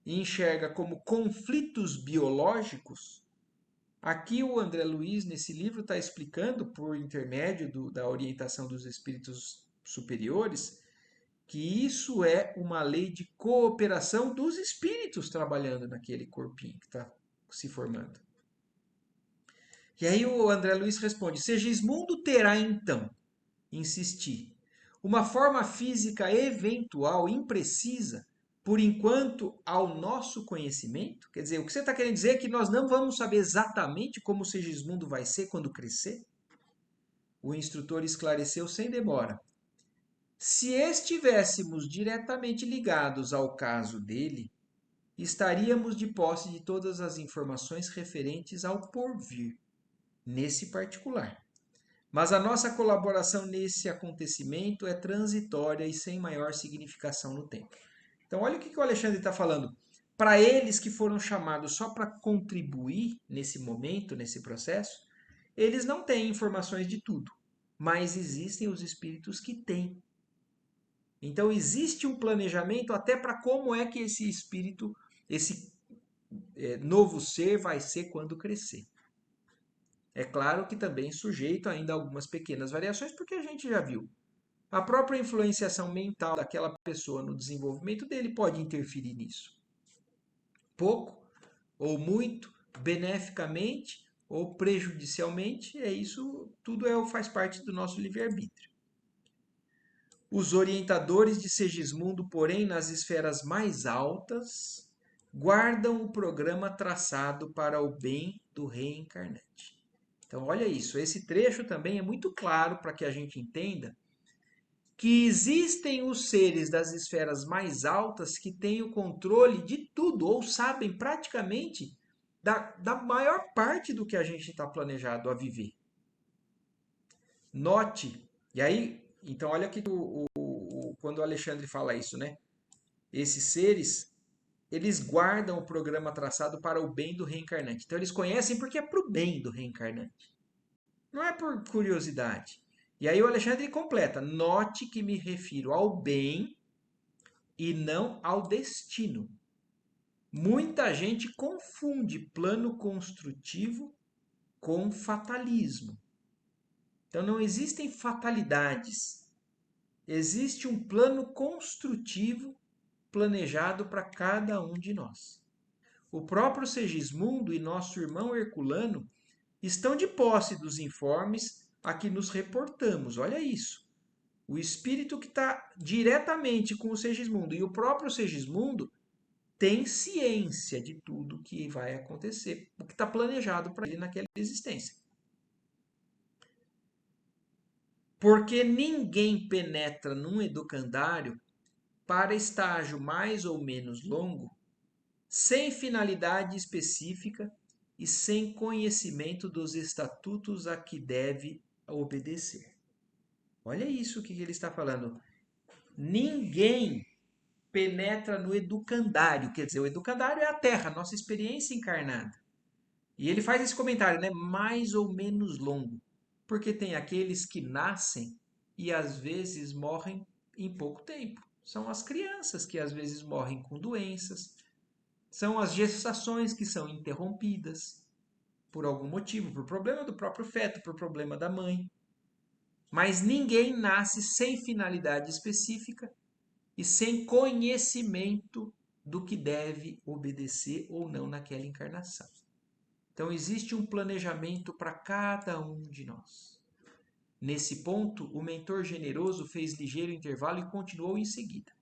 enxerga como conflitos biológicos, aqui o André Luiz, nesse livro, está explicando, por intermédio da orientação dos espíritos superiores, que isso é uma lei de cooperação dos espíritos trabalhando naquele corpinho que está se formando. E aí o André Luiz responde: Segismundo terá então, insisti, uma forma física eventual, imprecisa, por enquanto, ao nosso conhecimento? Quer dizer, o que você está querendo dizer é que nós não vamos saber exatamente como o Segismundo vai ser quando crescer? O instrutor esclareceu sem demora. Se estivéssemos diretamente ligados ao caso dele, estaríamos de posse de todas as informações referentes ao porvir, nesse particular. Mas a nossa colaboração nesse acontecimento é transitória e sem maior significação no tempo. Então, olha o que o Alexandre está falando. Para eles que foram chamados só para contribuir nesse momento, nesse processo, eles não têm informações de tudo, mas existem os espíritos que têm. Então, existe um planejamento até para como é que esse espírito, esse novo ser vai ser quando crescer. É claro que também sujeito ainda a algumas pequenas variações, porque a gente já viu. A própria influenciação mental daquela pessoa no desenvolvimento dele pode interferir nisso. Pouco ou muito, beneficamente ou prejudicialmente, isso tudo faz parte do nosso livre-arbítrio. Os orientadores de Segismundo, porém, nas esferas mais altas, guardam o programa traçado para o bem do reencarnante. Então, olha isso, esse trecho também é muito claro para que a gente entenda que existem os seres das esferas mais altas que têm o controle de tudo, ou sabem praticamente da maior parte do que a gente está planejado a viver. Note, e aí, então olha aqui quando o Alexandre fala isso, né? Esses seres, eles guardam o programa traçado para o bem do reencarnante. Então eles conhecem porque é para o bem do reencarnante. Não é por curiosidade. E aí o Alexandre completa: note que me refiro ao bem e não ao destino. Muita gente confunde plano construtivo com fatalismo. Então não existem fatalidades. Existe um plano construtivo planejado para cada um de nós. O próprio Segismundo e nosso irmão Herculano estão de posse dos informes a que nos reportamos. Olha isso. O espírito que está diretamente com o Segismundo e o próprio Segismundo tem ciência de tudo que vai acontecer, o que está planejado para ele naquela existência. Porque ninguém penetra num educandário para estágio mais ou menos longo, sem finalidade específica e sem conhecimento dos estatutos a que deve obedecer. Olha isso que ele está falando. Ninguém penetra no educandário, quer dizer, o educandário é a Terra, nossa experiência encarnada. E ele faz esse comentário, né, mais ou menos longo, porque tem aqueles que nascem e às vezes morrem em pouco tempo. São as crianças que às vezes morrem com doenças, são as gestações que são interrompidas por algum motivo, por problema do próprio feto, por problema da mãe. Mas ninguém nasce sem finalidade específica e sem conhecimento do que deve obedecer ou não naquela encarnação. Então existe um planejamento para cada um de nós. Nesse ponto, o mentor generoso fez ligeiro intervalo e continuou em seguida.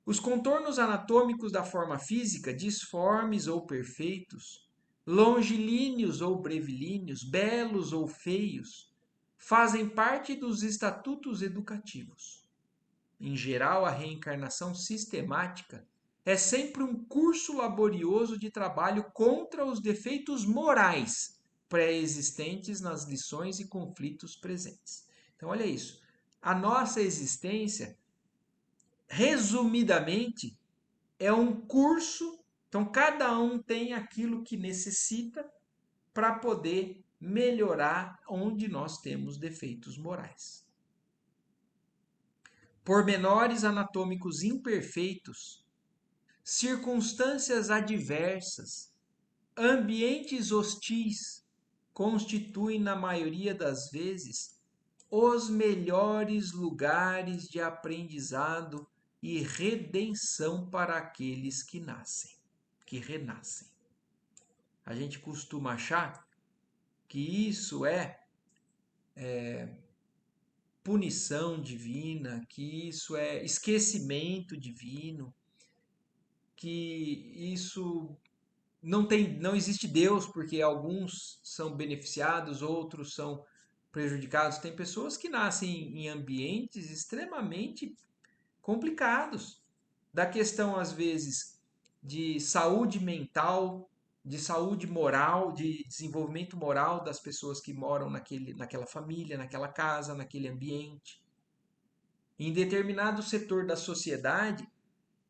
Os contornos anatômicos da forma física, disformes ou perfeitos, longilíneos ou brevilíneos, belos ou feios, fazem parte dos estatutos educativos. Em geral, a reencarnação sistemática é sempre um curso laborioso de trabalho contra os defeitos morais pré-existentes nas lições e conflitos presentes. Então, olha isso. A nossa existência, resumidamente, é um curso. Então, cada um tem aquilo que necessita para poder melhorar onde nós temos defeitos morais. Pormenores anatômicos imperfeitos, circunstâncias adversas, ambientes hostis constituem, na maioria das vezes, os melhores lugares de aprendizado e redenção para aqueles que nascem, que renascem. A gente costuma achar que isso é punição divina, que isso é esquecimento divino, que isso não existe Deus, porque alguns são beneficiados, outros são prejudicados. Tem pessoas que nascem em ambientes extremamente complicados, da questão às vezes de saúde mental, de saúde moral, de desenvolvimento moral das pessoas que moram naquela família, naquela casa, naquele ambiente. Em determinado setor da sociedade,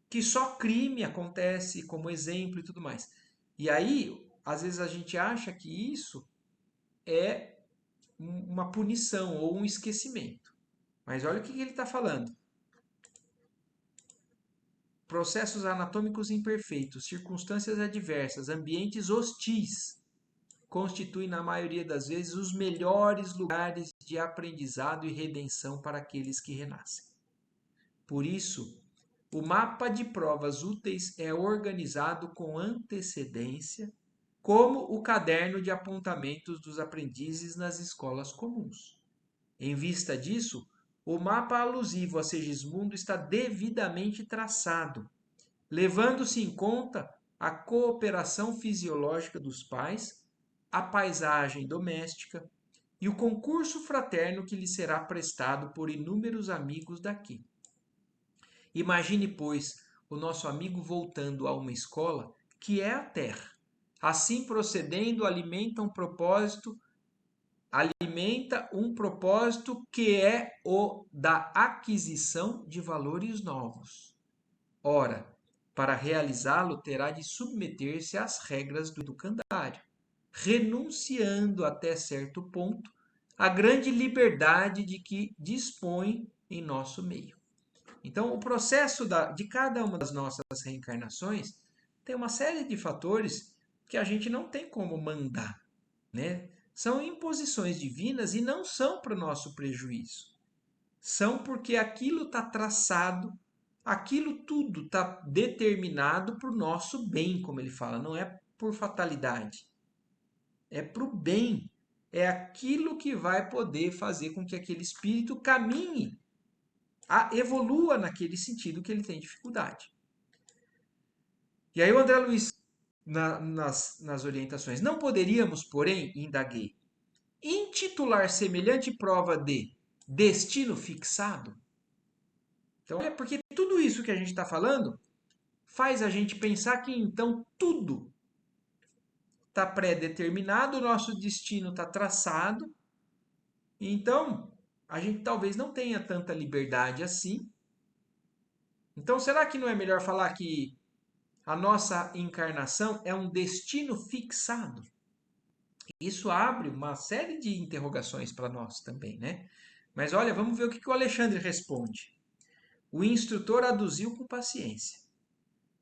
que só crime acontece como exemplo e tudo mais. E aí, às vezes a gente acha que isso é uma punição ou um esquecimento. Mas olha o que ele está falando. Processos anatômicos imperfeitos, circunstâncias adversas, ambientes hostis constituem, na maioria das vezes, os melhores lugares de aprendizado e redenção para aqueles que renascem. Por isso, o mapa de provas úteis é organizado com antecedência, como o caderno de apontamentos dos aprendizes nas escolas comuns. Em vista disso, o mapa alusivo a Segismundo está devidamente traçado, levando-se em conta a cooperação fisiológica dos pais, a paisagem doméstica e o concurso fraterno que lhe será prestado por inúmeros amigos daqui. Imagine, pois, o nosso amigo voltando a uma escola que é a Terra. Assim procedendo, alimenta um propósito que é o da aquisição de valores novos. Ora, para realizá-lo, terá de submeter-se às regras do educandário, renunciando até certo ponto à grande liberdade de que dispõe em nosso meio. Então, o processo de cada uma das nossas reencarnações tem uma série de fatores que a gente não tem como mandar, né? São imposições divinas e não são para o nosso prejuízo. São porque aquilo está traçado, aquilo tudo está determinado para o nosso bem, como ele fala, não é por fatalidade. É para o bem. É aquilo que vai poder fazer com que aquele espírito caminhe, evolua naquele sentido que ele tem dificuldade. E aí o André Luiz, nas orientações, não poderíamos, porém, indaguei, intitular semelhante prova de destino fixado? Então, é porque tudo isso que a gente está falando faz a gente pensar que então tudo está pré-determinado, o nosso destino está traçado. Então, a gente talvez não tenha tanta liberdade assim. Então, será que não é melhor falar que a nossa encarnação é um destino fixado? Isso abre uma série de interrogações para nós também, né? Mas olha, vamos ver o que o Alexandre responde. O instrutor aduziu com paciência.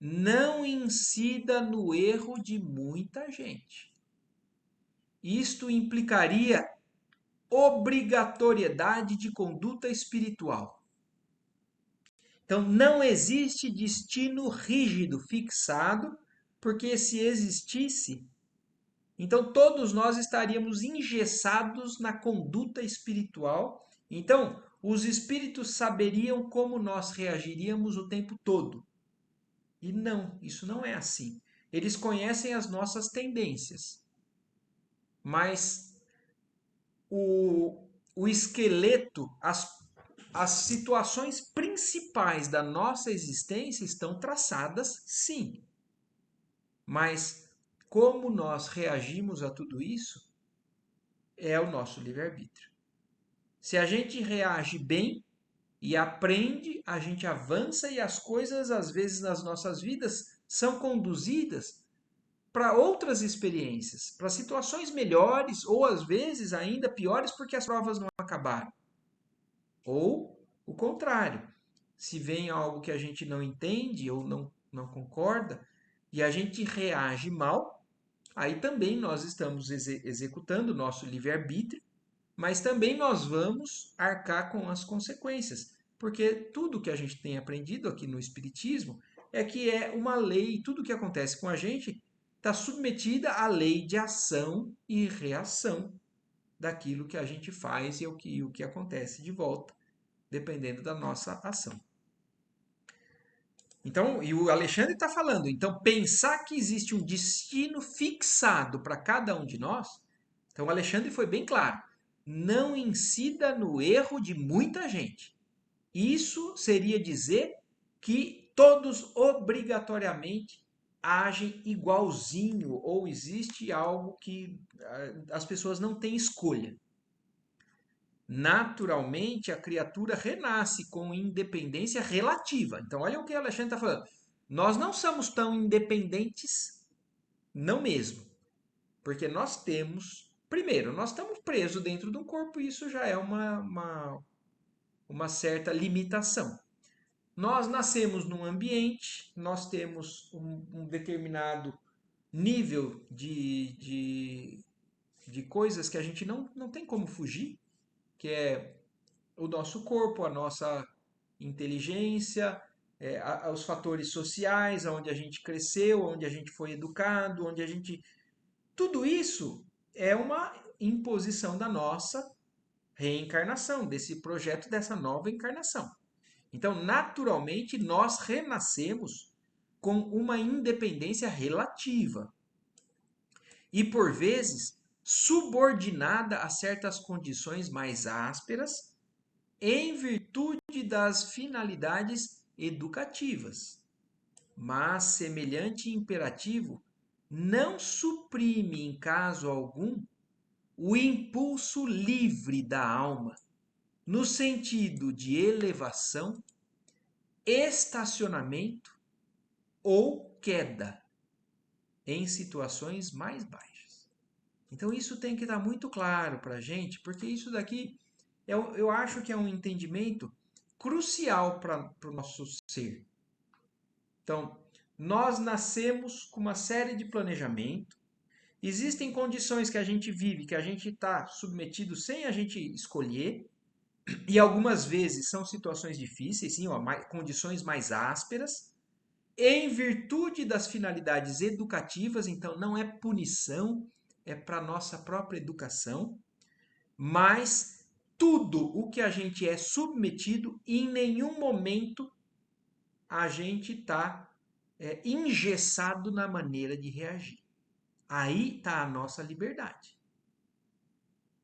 Não incida no erro de muita gente. Isto implicaria obrigatoriedade de conduta espiritual. Então, não existe destino rígido, fixado, porque se existisse, então todos nós estaríamos engessados na conduta espiritual. Então, os espíritos saberiam como nós reagiríamos o tempo todo. E não, isso não é assim. Eles conhecem as nossas tendências, mas o esqueleto, as situações principais da nossa existência estão traçadas, sim. Mas como nós reagimos a tudo isso é o nosso livre-arbítrio. Se a gente reage bem e aprende, a gente avança e as coisas, às vezes, nas nossas vidas são conduzidas para outras experiências, para situações melhores ou às vezes ainda piores porque as provas não acabaram. Ou o contrário, se vem algo que a gente não entende ou não concorda e a gente reage mal, aí também nós estamos executando o nosso livre-arbítrio, mas também nós vamos arcar com as consequências, porque tudo que a gente tem aprendido aqui no Espiritismo é que é uma lei, tudo que acontece com a gente está submetida à lei de ação e reação daquilo que a gente faz e o que acontece de volta, dependendo da nossa ação. Então, e o Alexandre está falando, então pensar que existe um destino fixado para cada um de nós, então o Alexandre foi bem claro, não incida no erro de muita gente. Isso seria dizer que todos obrigatoriamente agem igualzinho ou existe algo que as pessoas não têm escolha. Naturalmente, a criatura renasce com independência relativa. Então, olha o que o Alexandre está falando. Nós não somos tão independentes, não mesmo. Porque nós temos. Primeiro, nós estamos presos dentro de um corpo, e isso já é uma certa limitação. Nós nascemos num ambiente, nós temos um determinado nível de coisas que a gente não tem como fugir, que é o nosso corpo, a nossa inteligência, os fatores sociais, onde a gente cresceu, onde a gente foi educado, onde a gente. Tudo isso é uma imposição da nossa reencarnação, desse projeto, dessa nova encarnação. Então, naturalmente, nós renascemos com uma independência relativa e, por vezes, subordinada a certas condições mais ásperas em virtude das finalidades educativas. Mas semelhante imperativo não suprime em caso algum o impulso livre da alma, no sentido de elevação, estacionamento ou queda em situações mais baixas. Então isso tem que estar muito claro para a gente, porque isso daqui eu acho que é um entendimento crucial para o nosso ser. Então, Nós nascemos com uma série de planejamento. Existem condições que a gente vive, que a gente está submetido sem a gente escolher. E algumas vezes são situações difíceis, sim, ó, condições mais ásperas. Em virtude das finalidades educativas, então não é punição, é para nossa própria educação. Mas tudo o que a gente é submetido, em nenhum momento a gente está engessado na maneira de reagir. Aí está a nossa liberdade.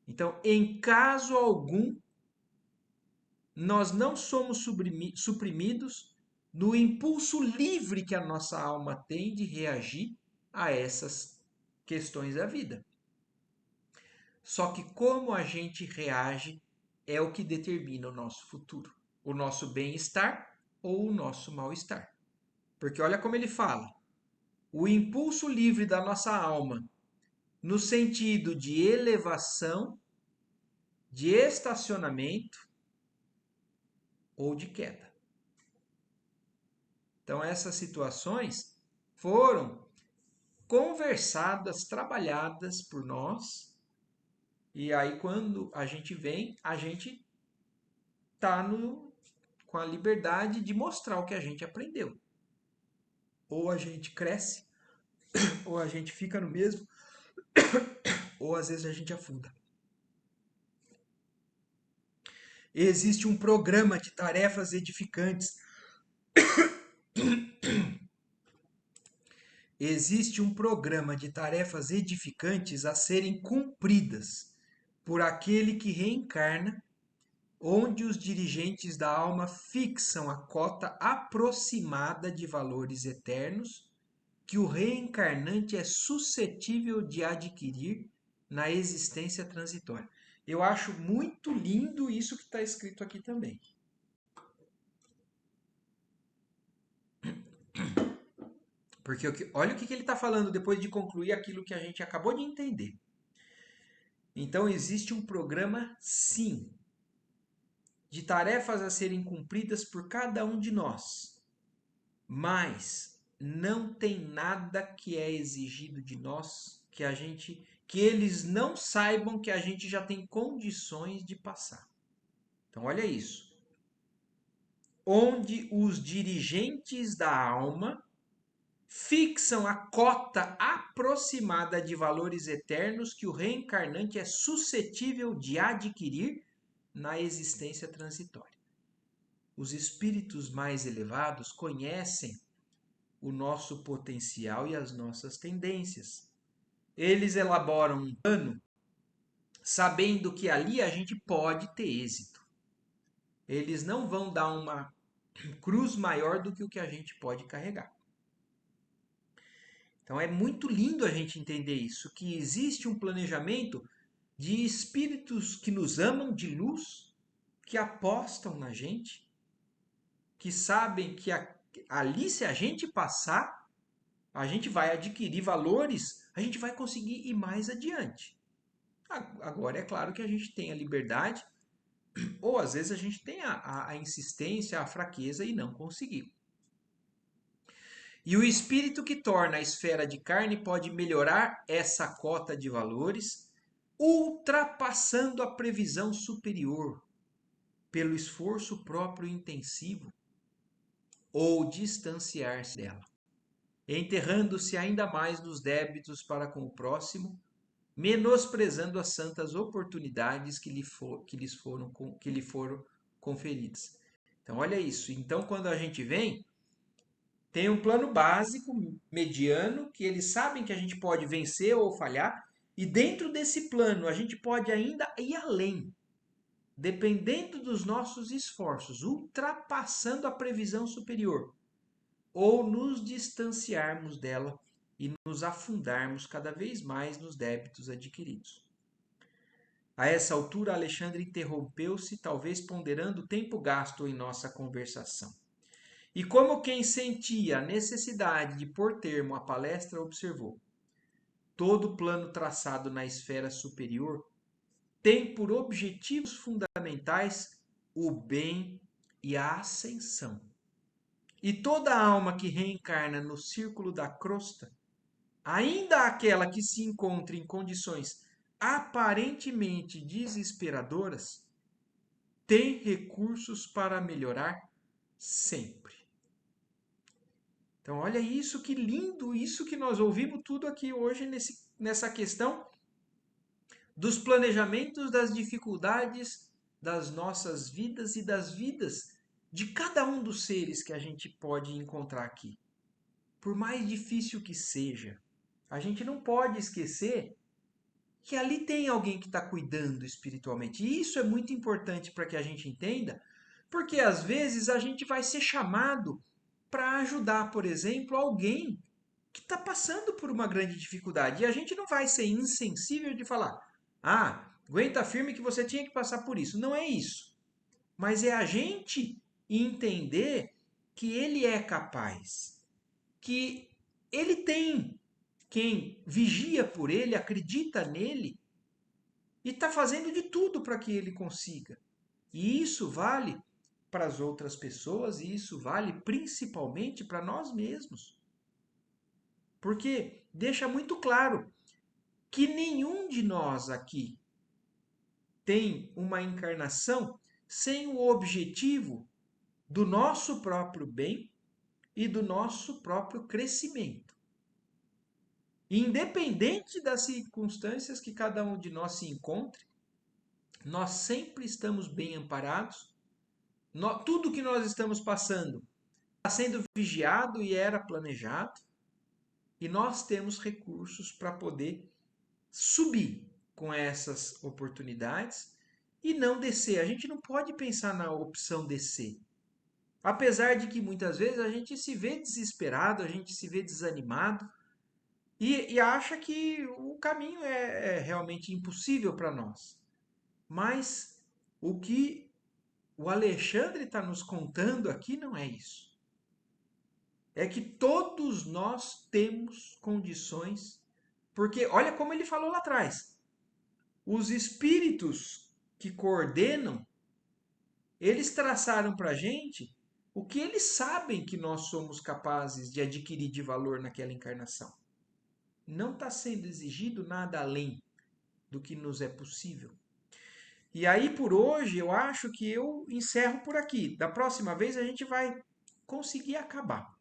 Então, em caso algum, nós não somos suprimidos no impulso livre que a nossa alma tem de reagir a essas questões da vida. Só que como a gente reage é o que determina o nosso futuro, o nosso bem-estar ou o nosso mal-estar. Porque olha como ele fala: o impulso livre da nossa alma, no sentido de elevação, de estacionamento ou de queda. Então, essas situações foram conversadas, trabalhadas por nós, e aí quando a gente vem, a gente está com a liberdade de mostrar o que a gente aprendeu. Ou a gente cresce, ou a gente fica no mesmo, ou às vezes a gente afunda. Existe um programa de tarefas edificantes. Existe um programa de tarefas edificantes a serem cumpridas por aquele que reencarna, onde os dirigentes da alma fixam a cota aproximada de valores eternos que o reencarnante é suscetível de adquirir na existência transitória. Eu acho muito lindo isso que está escrito aqui também. Porque olha o que ele está falando depois de concluir aquilo que a gente acabou de entender. Então, existe um programa, sim, de tarefas a serem cumpridas por cada um de nós. Mas não tem nada que é exigido de nós que eles não saibam que a gente já tem condições de passar. Então, olha isso. Onde os dirigentes da alma fixam a cota aproximada de valores eternos que o reencarnante é suscetível de adquirir na existência transitória. Os espíritos mais elevados conhecem o nosso potencial e as nossas tendências. Eles elaboram um plano sabendo que ali a gente pode ter êxito. Eles não vão dar uma cruz maior do que o que a gente pode carregar. Então é muito lindo a gente entender isso, que existe um planejamento de espíritos que nos amam de luz, que apostam na gente, que sabem que ali se a gente passar, a gente vai adquirir valores, a gente vai conseguir ir mais adiante. Agora é claro que a gente tem a liberdade, ou às vezes a gente tem a insistência, a fraqueza e não conseguiu. E o espírito que torna a esfera de carne pode melhorar essa cota de valores, ultrapassando a previsão superior, pelo esforço próprio intensivo, ou distanciar-se dela, enterrando-se ainda mais nos débitos para com o próximo, menosprezando as santas oportunidades que lhe foram conferidas. Então, olha isso. Então, quando a gente vem, tem um plano básico, mediano, que eles sabem que a gente pode vencer ou falhar, e dentro desse plano a gente pode ainda ir além, dependendo dos nossos esforços, ultrapassando a previsão superior, ou nos distanciarmos dela e nos afundarmos cada vez mais nos débitos adquiridos. A essa altura, Alexandre interrompeu-se, talvez ponderando o tempo gasto em nossa conversação. E como quem sentia a necessidade de pôr termo à palestra, observou: todo plano traçado na esfera superior tem por objetivos fundamentais o bem e a ascensão. E toda alma que reencarna no círculo da crosta, ainda aquela que se encontra em condições aparentemente desesperadoras, tem recursos para melhorar sempre. Então, olha isso, que lindo, isso que nós ouvimos tudo aqui hoje nessa questão dos planejamentos, das dificuldades das nossas vidas e das vidas de cada um dos seres que a gente pode encontrar aqui. Por mais difícil que seja, a gente não pode esquecer que ali tem alguém que está cuidando espiritualmente. E isso é muito importante para que a gente entenda, porque às vezes a gente vai ser chamado para ajudar, por exemplo, alguém que está passando por uma grande dificuldade. E a gente não vai ser insensível de falar: ah, aguenta firme que você tinha que passar por isso. Não é isso. Mas é a gente entender que ele é capaz, que ele tem quem vigia por ele, acredita nele e está fazendo de tudo para que ele consiga. E isso vale para as outras pessoas e isso vale principalmente para nós mesmos. Porque deixa muito claro que nenhum de nós aqui tem uma encarnação sem o objetivo do nosso próprio bem e do nosso próprio crescimento. Independente das circunstâncias que cada um de nós se encontre, nós sempre estamos bem amparados. Tudo que nós estamos passando está sendo vigiado e era planejado, e nós temos recursos para poder subir com essas oportunidades e não descer. A gente não pode pensar na opção descer. Apesar de que muitas vezes a gente se vê desesperado, a gente se vê desanimado e acha que o caminho é realmente impossível para nós. Mas o que o Alexandre está nos contando aqui não é isso. É que todos nós temos condições, porque olha como ele falou lá atrás. Os espíritos que coordenam, eles traçaram para a gente o que eles sabem que nós somos capazes de adquirir de valor naquela encarnação. Não está sendo exigido nada além do que nos é possível. E aí, por hoje, eu acho que eu encerro por aqui. Da próxima vez, a gente vai conseguir acabar.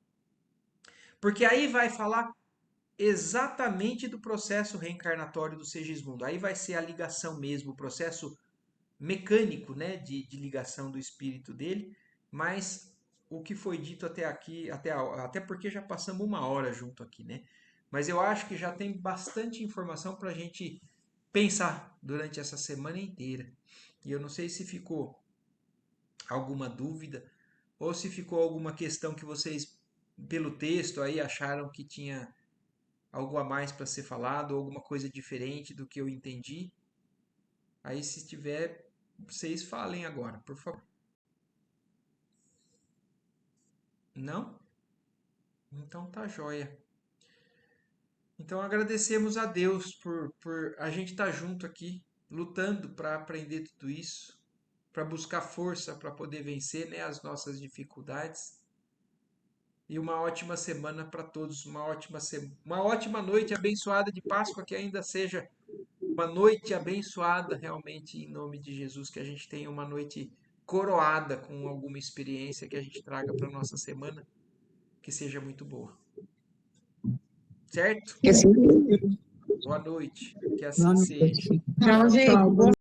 Porque aí vai falar exatamente do processo reencarnatório do Segismundo. Aí vai ser a ligação mesmo, o processo mecânico, né, de ligação do espírito dele, mas o que foi dito até aqui, até porque já passamos uma hora junto aqui, né? Mas eu acho que já tem bastante informação para a gente pensar durante essa semana inteira. E eu não sei se ficou alguma dúvida ou se ficou alguma questão que vocês, pelo texto aí, acharam que tinha algo a mais para ser falado, ou alguma coisa diferente do que eu entendi. Aí, se tiver, vocês falem agora, por favor. Não? Então tá joia. Então agradecemos a Deus por a gente estar junto aqui, lutando para aprender tudo isso, para buscar força para poder vencer, né, as nossas dificuldades. E uma ótima semana para todos, uma ótima noite abençoada de Páscoa, que ainda seja uma noite abençoada realmente em nome de Jesus, que a gente tenha uma noite coroada com alguma experiência que a gente traga para nossa semana, que seja muito boa. Certo? Que assim seja. Boa noite. Que Boa assim seja. noite. Tchau, gente.